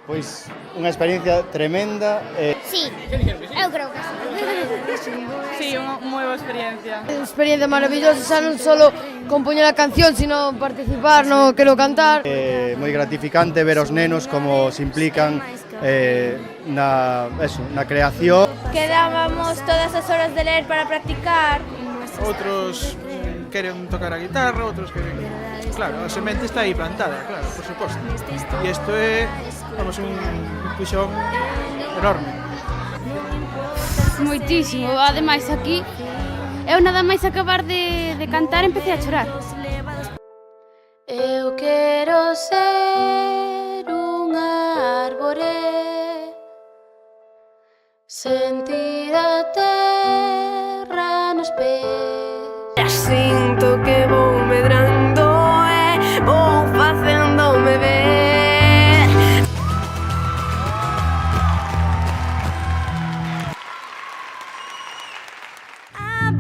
Pois unha experiencia tremenda. Sí, eu creo que sí. Sí, unha moi boa experiencia. Experiencia maravillosa, xa non solo compoñer a canción, sino participar no quero cantar. Moi gratificante ver os nenos como se implican na creación. Quedábamos todas as horas de ler para practicar. Outros queren tocar a guitarra, outros queren... Claro, a semente está aí plantada, claro, por suposto. E isto é, vamos, un puxón enorme. Moitísimo, ademais aquí eu nada máis acabar de cantar empecé a chorar. Eu quero ser unha árbore, sentir a terra nos pés. Sinto que vou medrando e vou facéndome ver. A